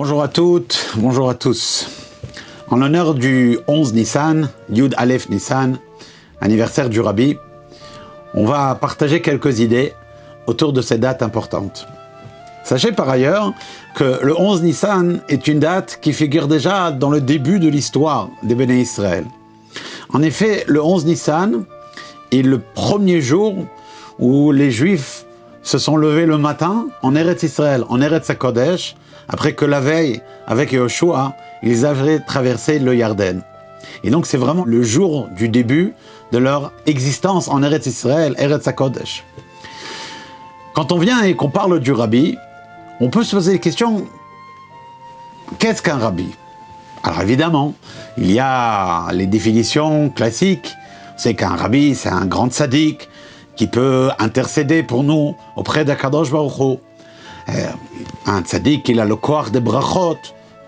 Bonjour à toutes, bonjour à tous. En l'honneur du 11 Nissan, Yud Aleph Nissan, anniversaire du Rabbi, on va partager quelques idées autour de cette date importante. Sachez par ailleurs que le 11 Nissan est une date qui figure déjà dans le début de l'histoire des Béné Israël. En effet, le 11 Nissan est le premier jour où les Juifs se sont levés le matin en Eretz Israël, en Eretz HaKodesh, après que la veille, avec Yoshua, ils avaient traversé le Yarden. Et donc c'est vraiment le jour du début de leur existence en Eretz Israël, Eretz HaKodesh. Quand on vient et qu'on parle du Rabbi, on peut se poser la question, qu'est-ce qu'un Rabbi? Alors évidemment, il y a les définitions classiques, c'est qu'un Rabbi, c'est un grand tzaddik qui peut intercéder pour nous auprès d'Akadosh Baruch Hu. Un tzaddik, il a le koach des brachot,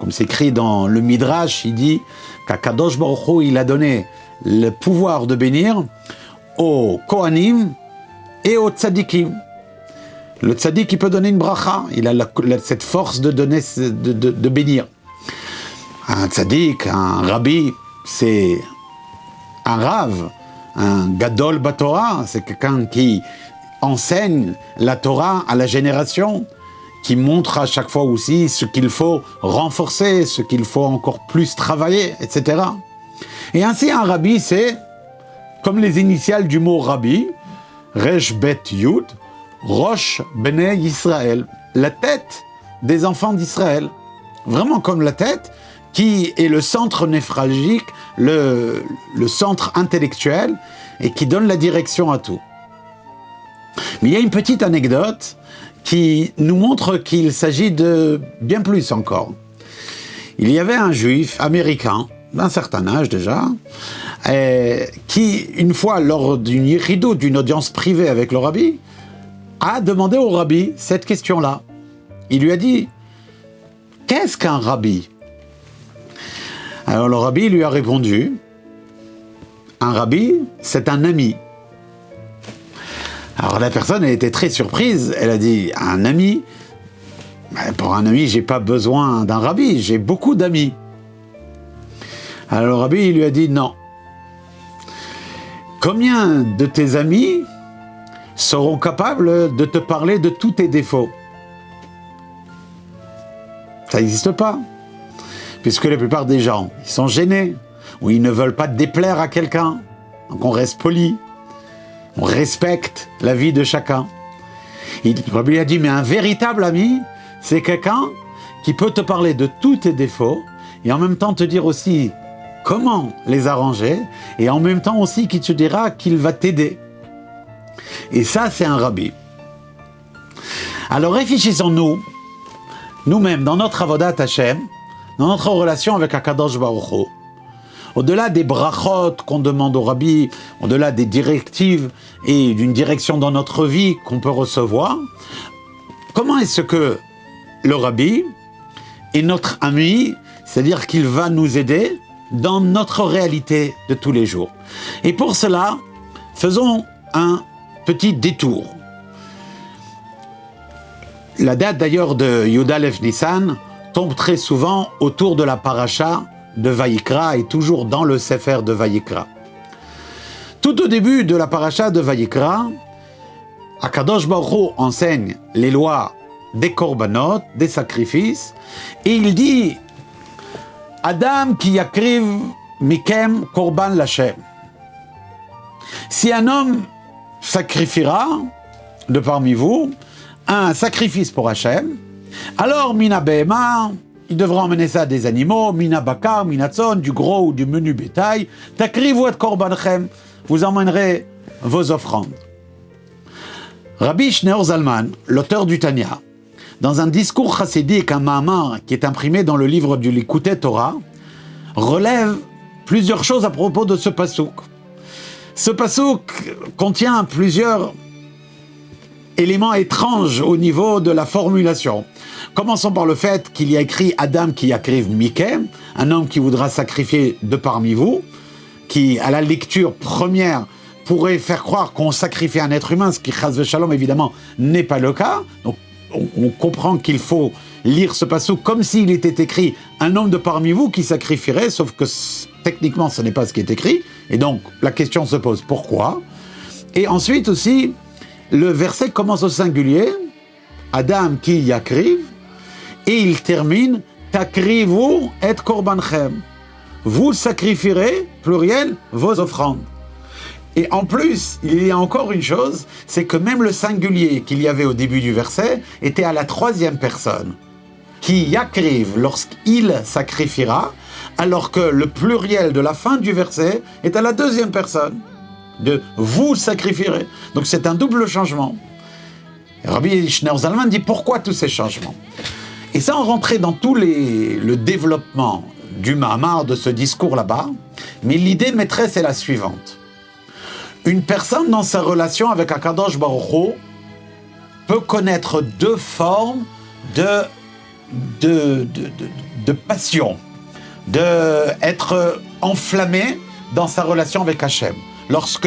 comme c'est écrit dans le Midrash, il dit qu'Akadosh Baruch Hu, il a donné le pouvoir de bénir aux Kohanim et aux tzaddikim. Le tzaddik, il peut donner une bracha, il a cette force de donner, de bénir. Un tzaddik, un rabbi, c'est un rav, un gadol batorah, c'est quelqu'un qui enseigne la Torah à la génération, qui montre à chaque fois aussi ce qu'il faut renforcer, ce qu'il faut encore plus travailler, etc. Et ainsi, un rabbi, c'est comme les initiales du mot rabbi, Resh Bet Yud, Rosh Bnei Yisraël, la tête des enfants d'Israël. Vraiment comme la tête, qui est le centre névralgique, le centre intellectuel, et qui donne la direction à tout. Mais il y a une petite anecdote qui nous montre qu'il s'agit de bien plus encore. Il y avait un juif américain, d'un certain âge déjà, qui, une fois, lors d'une yiridout, d'une audience privée avec le rabbi, a demandé au rabbi cette question-là. Il lui a dit, qu'est-ce qu'un rabbi? Alors le rabbi lui a répondu, un rabbi, c'est un ami. Alors la personne, elle était très surprise, elle a dit, un ami? Pour un ami, j'ai pas besoin d'un rabbi, j'ai beaucoup d'amis. Alors le rabbi, il lui a dit, non. Combien de tes amis seront capables de te parler de tous tes défauts? Ça n'existe pas. Puisque la plupart des gens, ils sont gênés, ou ils ne veulent pas déplaire à quelqu'un. Donc on reste poli, on respecte la vie de chacun. Il lui a dit, mais un véritable ami, c'est quelqu'un qui peut te parler de tous tes défauts, et en même temps te dire aussi comment les arranger, et en même temps aussi qui te dira qu'il va t'aider. Et ça, c'est un rabbi. Alors réfléchissons-nous, nous-mêmes, dans notre avodat Hashem, dans notre relation avec Akadosh Baruch Hu, au-delà des brachot qu'on demande au rabbi, au-delà des directives et d'une direction dans notre vie qu'on peut recevoir, comment est-ce que le rabbi est notre ami, c'est-à-dire qu'il va nous aider dans notre réalité de tous les jours? Et pour cela, faisons un petit détour. La date d'ailleurs de Yud Aleph Nissan tombe très souvent autour de la paracha de Vayikra et toujours dans le Sefer de Vayikra. Tout au début de la paracha de Vayikra, Akadosh Baruch Hu enseigne les lois des korbanot, des sacrifices, et il dit Adam ki yakriv mikem korban l'Hashem. Si un homme sacrifiera de parmi vous un sacrifice pour Hachem, alors mina behema, il devra emmener ça à des animaux, mina bakar, mina tzon, du gros ou du menu bétail, takrivu et korbanchem, vous emmènerez vos offrandes. Rabbi Shneur Zalman, l'auteur du Tanya, dans un discours chassidique, un ma'amar qui est imprimé dans le livre du Likutei Torah, relève plusieurs choses à propos de ce pasouk. Ce pasouk contient plusieurs éléments étranges au niveau de la formulation. Commençons par le fait qu'il y a écrit Adam qui yakriv mikem, un homme qui voudra sacrifier de parmi vous, qui, à la lecture première, pourrait faire croire qu'on sacrifie un être humain, ce qui, chas v'shalom, évidemment, n'est pas le cas. Donc, on comprend qu'il faut lire ce passage comme s'il était écrit « un homme de parmi vous qui sacrifierait », sauf que techniquement ce n'est pas ce qui est écrit, et donc la question se pose pourquoi. Et ensuite aussi, le verset commence au singulier, « Adam ki yakriv », et il termine « Takrivu et korbanchem ». Vous sacrifierez, pluriel, vos offrandes. Et en plus, il y a encore une chose, c'est que même le singulier qu'il y avait au début du verset était à la troisième personne, qui yakriv lorsqu'il sacrifiera, alors que le pluriel de la fin du verset est à la deuxième personne, de vous sacrifierez. Donc c'est un double changement. Et Rabbi Schneur Zalman dit pourquoi tous ces changements. Et sans rentrer dans le développement du Mahamar, de ce discours là-bas, mais l'idée maîtresse est la suivante. Une personne dans sa relation avec Akadosh Baruch Hu peut connaître deux formes de passion, d'être enflammé dans sa relation avec Hachem, lorsque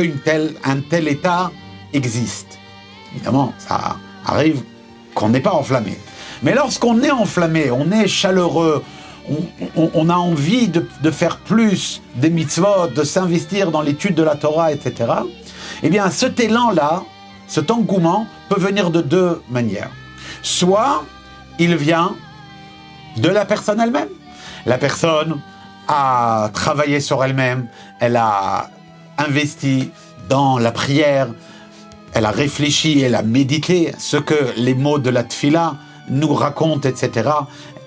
un tel état existe. Évidemment, ça arrive qu'on n'est pas enflammé. Mais lorsqu'on est enflammé, on est chaleureux, on a envie de faire plus des mitzvot, de s'investir dans l'étude de la Torah, etc. Eh bien, cet élan-là, cet engouement peut venir de deux manières. Soit il vient de la personne elle-même. La personne a travaillé sur elle-même, elle a investi dans la prière, elle a réfléchi, elle a médité ce que les mots de la tfila nous racontent, etc.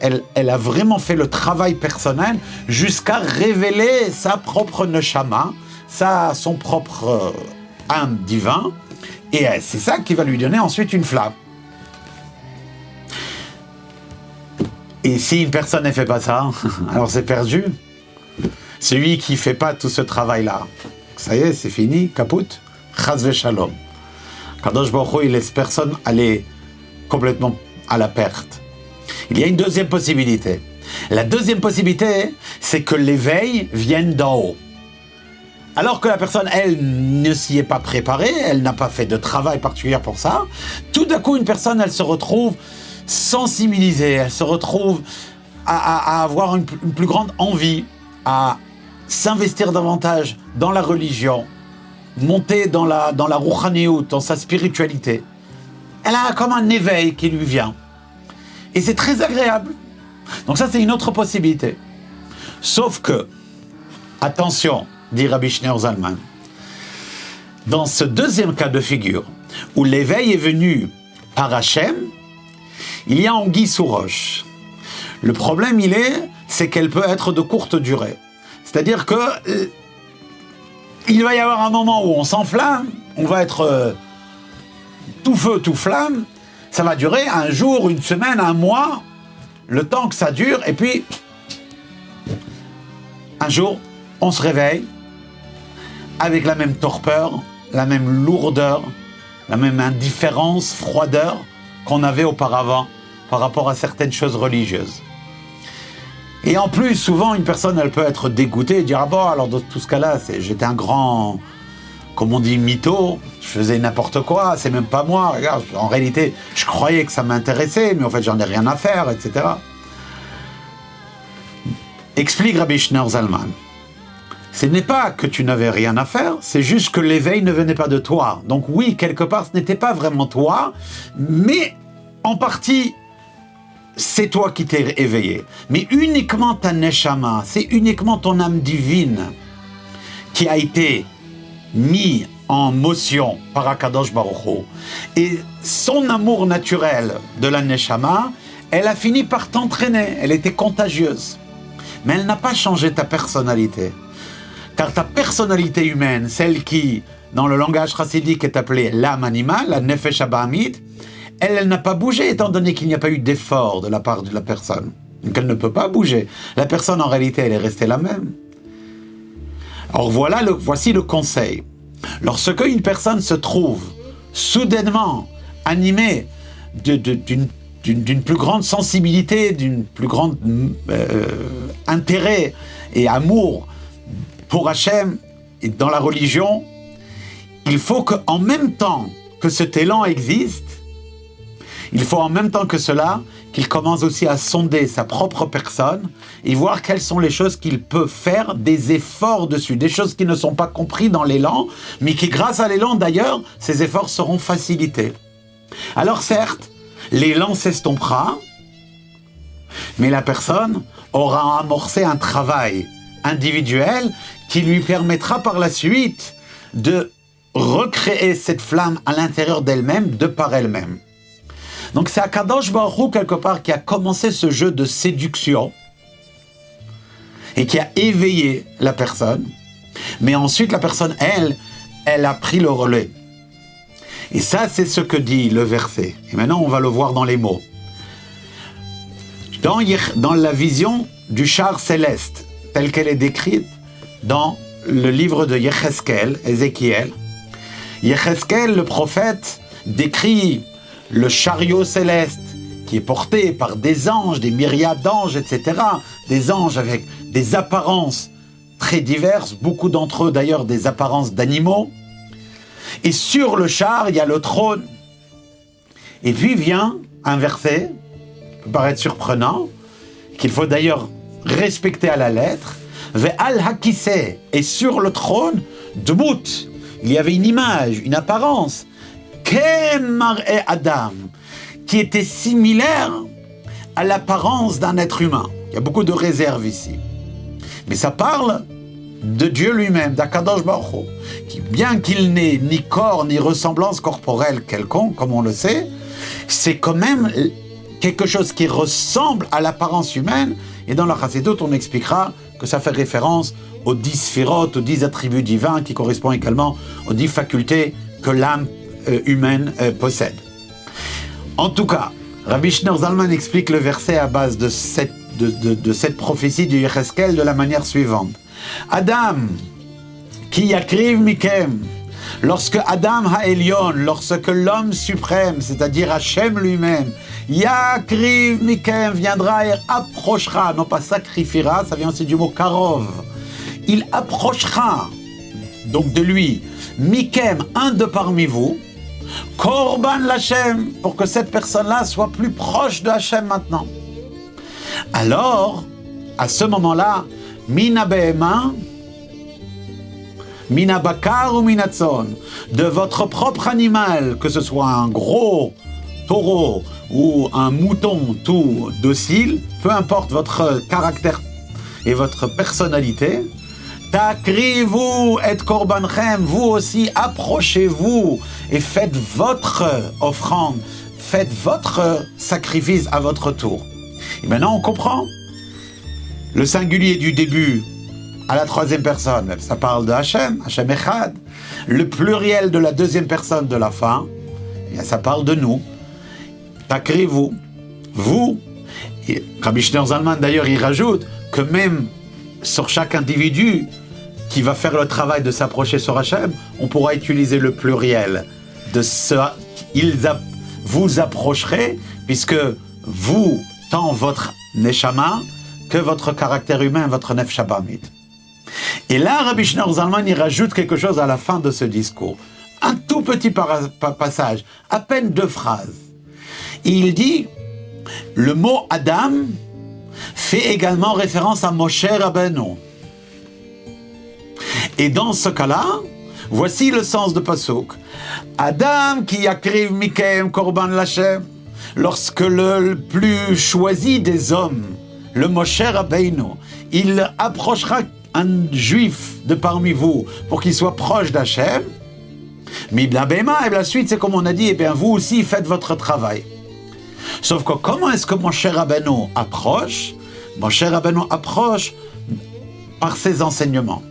Elle a vraiment fait le travail personnel jusqu'à révéler sa propre neshama, son propre âme divin, et c'est ça qui va lui donner ensuite une flamme. Et si une personne ne fait pas ça, alors c'est perdu. Celui qui ne fait pas tout ce travail-là, ça y est, c'est fini, kaput, chas v'shalom. Kadosh Baruch Hu, il laisse personne aller complètement à la perte. Il y a une deuxième possibilité. La deuxième possibilité, c'est que l'éveil vienne d'en haut. Alors que la personne, elle, ne s'y est pas préparée, elle n'a pas fait de travail particulier pour ça, tout d'un coup, une personne, elle se retrouve sensibilisée, elle se retrouve à avoir une plus grande envie, à s'investir davantage dans la religion, monter dans la rouchaniout, dans sa spiritualité. Elle a comme un éveil qui lui vient. Et c'est très agréable. Donc ça, c'est une autre possibilité. Sauf que, attention, dit Rabbi Schneur Zalman, dans ce deuxième cas de figure, où l'éveil est venu par Hachem, il y a anguille sous roche. Le problème, c'est qu'elle peut être de courte durée. C'est-à-dire que il va y avoir un moment où on s'enflamme, on va être tout feu, tout flamme, ça va durer un jour, une semaine, un mois, le temps que ça dure, et puis un jour, on se réveille avec la même torpeur, la même lourdeur, la même indifférence, froideur qu'on avait auparavant par rapport à certaines choses religieuses. Et en plus, souvent, une personne, elle peut être dégoûtée et dire « Ah bon, alors dans tout ce cas-là, j'étais un grand, comme on dit, mytho, je faisais n'importe quoi, c'est même pas moi, regarde, en réalité, je croyais que ça m'intéressait, mais en fait, j'en ai rien à faire, etc. » Explique Rabbi Schneur Zalman. Ce n'est pas que tu n'avais rien à faire, c'est juste que l'éveil ne venait pas de toi. Donc oui, quelque part, ce n'était pas vraiment toi, mais en partie, c'est toi qui t'es éveillé. Mais uniquement ta neshama, c'est uniquement ton âme divine qui a été mis en motion par Akadosh Baruch Hu. Et son amour naturel de la neshama, elle a fini par t'entraîner, elle était contagieuse. Mais elle n'a pas changé ta personnalité. Car ta personnalité humaine, celle qui, dans le langage chassidique, est appelée l'âme animale, la nefesh abahamit, elle n'a pas bougé, étant donné qu'il n'y a pas eu d'effort de la part de la personne. Donc elle ne peut pas bouger. La personne, en réalité, elle est restée la même. Alors voici le conseil. Lorsque une personne se trouve soudainement animée d'une plus grande sensibilité, d'une plus grande intérêt et amour pour Hachem et dans la religion, il faut qu'en même temps que cet élan existe, il faut en même temps que cela qu'il commence aussi à sonder sa propre personne et voir quelles sont les choses qu'il peut faire, des efforts dessus, des choses qui ne sont pas comprises dans l'élan, mais qui, grâce à l'élan d'ailleurs, ces efforts seront facilités. Alors certes, l'élan s'estompera, mais la personne aura amorcé un travail individuel qui lui permettra par la suite de recréer cette flamme à l'intérieur d'elle-même, de par elle-même. Donc c'est Akadosh Baruch Hu, quelque part, qui a commencé ce jeu de séduction et qui a éveillé la personne. Mais ensuite, la personne, elle a pris le relais. Et ça, c'est ce que dit le verset. Et maintenant, on va le voir dans les mots. Dans la vision du char céleste, telle qu'elle est décrite dans le livre de Yecheskel, Ézéchiel, Yecheskel, le prophète, décrit le chariot céleste qui est porté par des anges, des myriades d'anges, etc. Des anges avec des apparences très diverses, beaucoup d'entre eux d'ailleurs des apparences d'animaux. Et sur le char, il y a le trône. Et puis vient un verset, qui peut paraître surprenant, qu'il faut d'ailleurs respecter à la lettre. Ve'al hakiseh, et sur le trône, dmout, il y avait une image, une apparence, Mar'e Adam, qui était similaire à l'apparence d'un être humain. Il y a beaucoup de réserves ici. Mais ça parle de Dieu lui-même, d'Akadosh Baruch Hu, qui, bien qu'il n'ait ni corps ni ressemblance corporelle quelconque, comme on le sait, c'est quand même quelque chose qui ressemble à l'apparence humaine. Et dans la Chassidut, on expliquera que ça fait référence aux 10 sphirotes, aux 10 attributs divins, qui correspondent également aux 10 facultés que l'âme humaine possède. En tout cas, Rabbi Shneur Zalman explique le verset à base de cette prophétie du Yecheskel de la manière suivante. Adam, qui yakriv mikem, lorsque Adam ha'elyon, lorsque l'homme suprême, c'est-à-dire Hachem lui-même, yakriv mikem, viendra et approchera, non pas sacrifiera, ça vient aussi du mot karov, il approchera donc de lui, mikem, un de parmi vous, korban l'Hachem, pour que cette personne-là soit plus proche de Hachem maintenant. Alors, à ce moment-là, mina behema, mina bakar ou mina tzon, de votre propre animal, que ce soit un gros taureau ou un mouton tout docile, peu importe votre caractère et votre personnalité, takrivu et korbanchem, vous aussi approchez-vous et faites votre offrande, faites votre sacrifice à votre tour. Et maintenant on comprend. Le singulier du début à la troisième personne, ça parle de Hachem, Hachem Echad. Le pluriel de la deuxième personne de la fin, ça parle de nous. Takrivu, vous. Et Rabbi Shneur Zalman d'ailleurs il rajoute que même sur chaque individu qui va faire le travail de s'approcher sur Hachem, on pourra utiliser le pluriel de ce vous approcherez, puisque vous, tant votre neshama que votre caractère humain, votre nefesh habamit. Et là, Rabbi Shneur Zalman il rajoute quelque chose à la fin de ce discours. Un tout petit passage, à peine 2 phrases. Il dit, le mot Adam fait également référence à Moshe Rabbeinu. Et dans ce cas-là, voici le sens de Pasuk. Adam qui yakriv mikem korban l'Hachem, lorsque le plus choisi des hommes, le Moshe Rabbeinu, il approchera un juif de parmi vous pour qu'il soit proche d'Hachem, mais la suite, c'est comme on a dit, vous aussi faites votre travail. Sauf que comment est-ce que Moshe Rabbeinu approche? Moshe Rabbeinu approche par ses enseignements.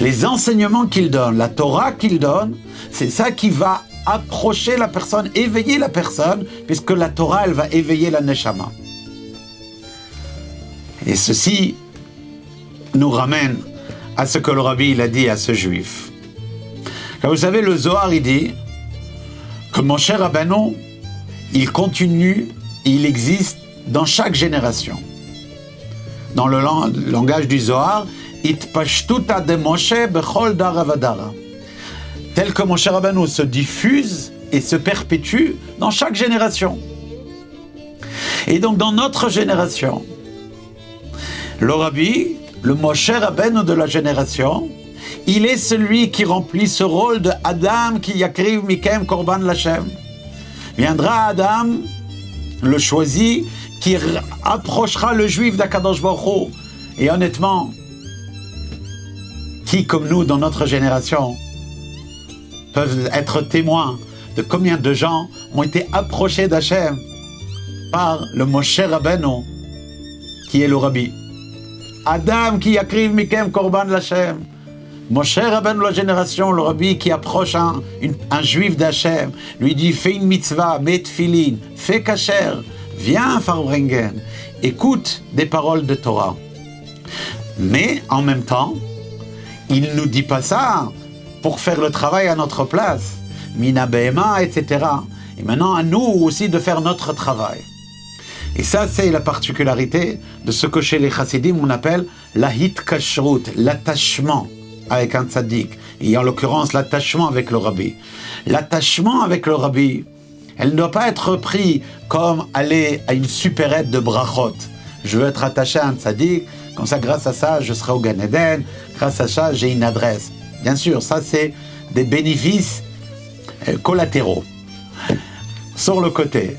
Les enseignements qu'il donne, la Torah qu'il donne, c'est ça qui va approcher la personne, éveiller la personne, puisque la Torah, elle va éveiller la Neshama. Et ceci nous ramène à ce que le Rabbi il a dit à ce juif. Car vous savez, le Zohar, il dit que Moshe Rabbeinu, il continue, il existe dans chaque génération. Dans le langage du Zohar, Itpashtuta de Moshe bechol dara vadara. Tel que Moshe Rabbeinu se diffuse et se perpétue dans chaque génération. Et donc dans notre génération, le Rabbi, le Moshe Rabbeinu de la génération, il est celui qui remplit ce rôle de Adam qui yakriv mikem korban l'Hashem. Viendra Adam, le choisi, qui approchera le juif d'Akadosh Baruch Hu. Et honnêtement, qui comme nous dans notre génération peuvent être témoins de combien de gens ont été approchés d'Hachem par le Moshe Rabbeinu, qui est le Rabbi. Adam qui yakriv mikem korban l'Hashem. Moshe Rabbeinu de la génération, le Rabbi qui approche un juif d'Hachem, lui dit fais une mitzvah, mets tefillin, fais kasher, viens Farbrengen, écoute des paroles de Torah. Mais en même temps, il ne nous dit pas ça pour faire le travail à notre place, mina behema, etc. Et maintenant à nous aussi de faire notre travail. Et ça, c'est la particularité de ce que chez les chassidim on appelle la hitkashrut, l'attachement avec un tzaddik, et en l'occurrence l'attachement avec le Rabbi. L'attachement avec le Rabbi, elle ne doit pas être prise comme aller à une supérette de brachot. Je veux être attaché à un tzaddik, comme ça grâce à ça je serai au Gan Eden, grâce à ça j'ai une adresse. Bien sûr, ça c'est des bénéfices collatéraux. Sur le côté,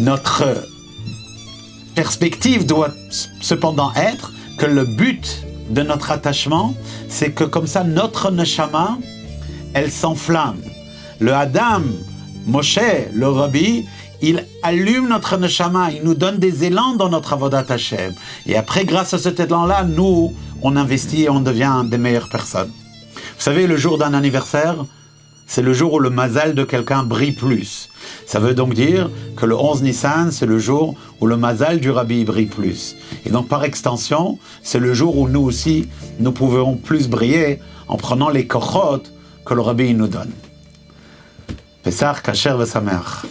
notre perspective doit cependant être que le but de notre attachement, c'est que comme ça, notre neshama, elle s'enflamme. Le Adam, Moshe, le Rabbi, il allume notre neshama, il nous donne des élans dans notre avodat Hashem. Et après, grâce à cet élan-là, nous, on investit et on devient des meilleures personnes. Vous savez, le jour d'un anniversaire, c'est le jour où le mazal de quelqu'un brille plus. Ça veut donc dire que le 11 Nissan, c'est le jour où le mazal du Rabbi brille plus. Et donc par extension, c'est le jour où nous aussi, nous pouvons plus briller en prenant les kochot que le Rabbi nous donne. Pesach, Kasher, Vesameach.